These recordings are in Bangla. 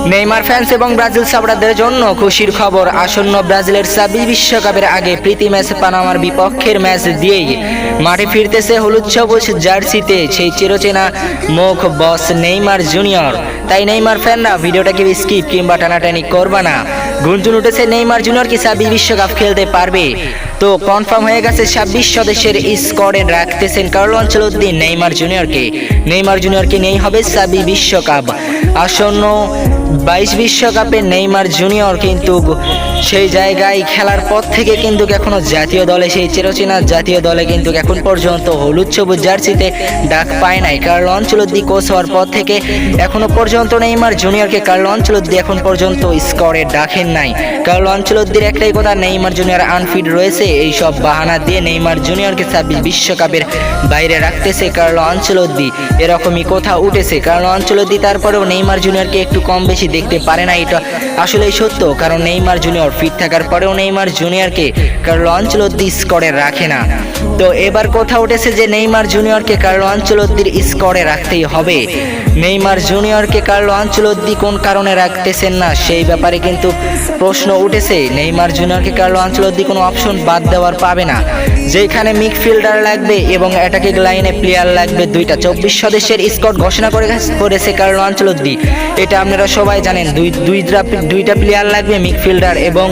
নেইমার ফ্যান্স এবং ব্রাজিল সাপোর্টারদের জন্য খুশির খবর। আসন্ন ব্রাজিলের 26 বিশ্বকাপের আগে প্রীতি ম্যাচ পানামার বিপক্ষের ম্যাচ দিয়েই মাঠে ফিরতেছে হলুদ সবুজ জার্সিতে সেই চিরচেনা মুখ বস নেইমার জুনিয়র। তাই নেইমার ফ্যানরা ভিডিওটাকে স্কিপ কিংবা টানাটানি করবা না। গুঞ্জন উঠেছে নেইমার জুনিয়র কি 26 বিশ্বকাপ খেলতে পারবে। তো কনফার্ম হয়ে গেছে 26 সদস্যের স্কোয়াডে রাখতেছেন কার্লো আনচেলত্তি নেইমার জুনিয়রকে নেই হবে 26 বিশ্বকাপ। আসন্ন 22 বিশ্বকাপে নেইমার জুনিয়র কিন্তু সেই জায়গায় খেলার পর থেকে কিন্তু এখনো জাতীয় দলে সেই চিরচেনা জাতীয় দলে কিন্তু এখন পর্যন্ত হলুদ সবুজ জার্সিতে ডাক পায় নাই। কার্লো আনচেলত্তি কোচ হওয়ার পর থেকে এখনো পর্যন্ত নেইমার জুনিয়রকে কার্লো আনচেলত্তি এখন পর্যন্ত স্কোয়াডে ডাকেন নাই। কার্লো আনচেলত্তির একটাই কথা, নেইমার জুনিয়র আনফিট রয়েছে। এই সব বাহানা দিয়ে নেইমার জুনিয়রকে 26 বিশ্বকাপের বাইরে রাখতেছে কার্লো আনচেলত্তি, এরকমই কথা উঠেছে। কার্লো আনচেলত্তি তারপরেও নেইমার জুনিয়রকে একটু কম বেশি দেখতে পারে না, এটা আসলেই সত্য। কারণ নেইমার জুনিয়র ফিট থাকার পরেও নেইমার জুনিয়রকে কার্লো আনচেলত্তি স্কোয়াডে রাখে না। তো এবার কথা উঠেছে যে নেইমার জুনিয়রকে কার্লো আনচেলত্তির স্কোয়াডে রাখতেই হবে। নেইমার জুনিয়রকে কার্লো আনচেলত্তি কোন কারণে রাখতেছেন না সেই ব্যাপারে কিন্তু প্রশ্ন উঠেছে। নেইমার জুনিয়রকে কার্লো আনচেলত্তি কোনো অপশন বাদ দেওয়ার পাবে না। যেখানে মিডফিল্ডার লাগবে এবং অ্যাটাকিং লাইনে প্লেয়ার লাগবে দুইটা, 24 সদস্যের স্কোয়াড ঘোষণা করেছে কার্লো আনচেলত্তি। এটা আপনারা সবাই জানেন। দুইটা প্লেয়ার লাগবে মিডফিল্ডার এবং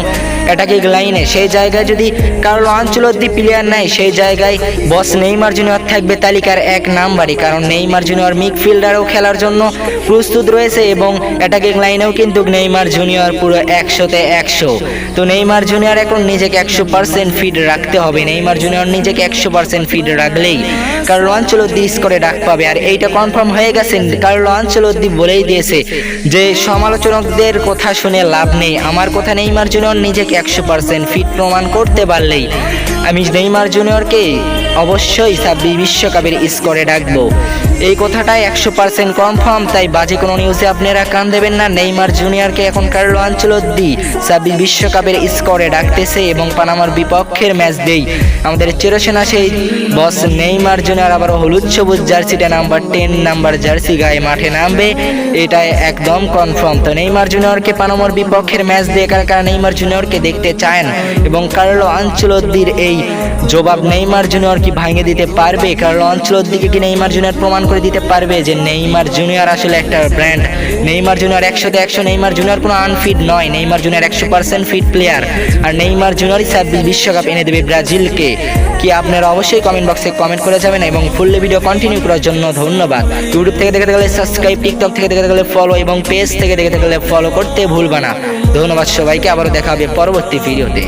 অ্যাটাকিং লাইনে। সেই জায়গায় যদি কার্লো আনচেলত্তি প্লেয়ার নেয় সেই জায়গায় বস নেইমার জুনিয়র থাকবে তালিকার 1 নাম্বারে। কারণ নেইমার জুনিয়র মিডফিল্ডারও খেলার জন্য প্রস্তুত রয়েছে এবং অ্যাটাকিং লাইনেও কিন্তু নেইমার জুনিয়র পুরো 100-তে 100। তো নেইমার জুনিয়র এখন নিজেকে 100% ফিট রাখতে হবে। নেইমার জুনিয়র নিজেকে 100% ফিট রাখলেই কার্লো আনচেলত্তি স্কোরে ডাক পাবে। আর এইটা কনফার্ম হয়ে গেছে। কার্লো আনচেলত্তি বলেই দিয়েছে যে সমালোচকদের কথা শুনে লাভ নেই, আমার কথা নেইমার জুনিয়র নিজেকে 100% ফিট প্রমাণ করতে পারলেই আমি নেইমার জুনিয়রকে অবশ্যই 26 বিশ্বকাপের স্কোরে ডাকবো। এই কথাটাই 100% কনফার্ম। তাই বাজে কোনো নিউজে আপনারা কান দেবেন না। নেইমার জুনিয়রকে এখন কার্লো আনচেলত্তি 26 বিশ্বকাপের স্কোরে ডাকতেছে এবং পানামার বিপক্ষের ম্যাচ দেই আমাদের চিরসেনা সেই বস নেইমার জুনিয়র আবার হলুদ সবুজ জার্সিটা নাম্বার 10 নাম্বার জার্সি গায়ে মাঠে নামবে, এটাই একদম কনফার্ম। তো নেইমার জুনিয়রকে পানামার বিপক্ষের ম্যাচ দিয়ে কারা নেইমার জুনিয়রকে দেখতে চান এবং কার্লো আনচেলত্তির এই জবাব নেইমার জুনিয়র কি ভাঙে দিতে পারবে? কার্লো আনচেলত্তিকে কি নেইমার জুনিয়র প্রমাণ করে দিতে পারবে যে নেইমার জুনিয়র আসলে একটা ব্র্যান্ড? নেইমার জুনিয়র 100-তে 100। নেইমার জুনিয়র কোনো আনফিট নয়। Neymar Junior 100% fit player. আর নেইমার জুনিয়র 26 বিশ্বকাপ এনে দেবে ব্রাজিলকে। কি আপনারা অবশ্যই কমেন্ট বক্সে কমেন্ট করে যাবেন এবং ফুল ভিডিও কন্টিনিউ করার জন্য ধন্যবাদ। ইউটিউব থেকে দেখতে গেলে সাবস্ক্রাইব, টিকটক থেকে দেখতে গেলে ফলো এবং পেজ থেকে দেখতে গেলে ফলো করতে ভুলবা না। ধন্যবাদ সবাইকে, আবারও দেখা হবে পরবর্তী ভিডিওতে।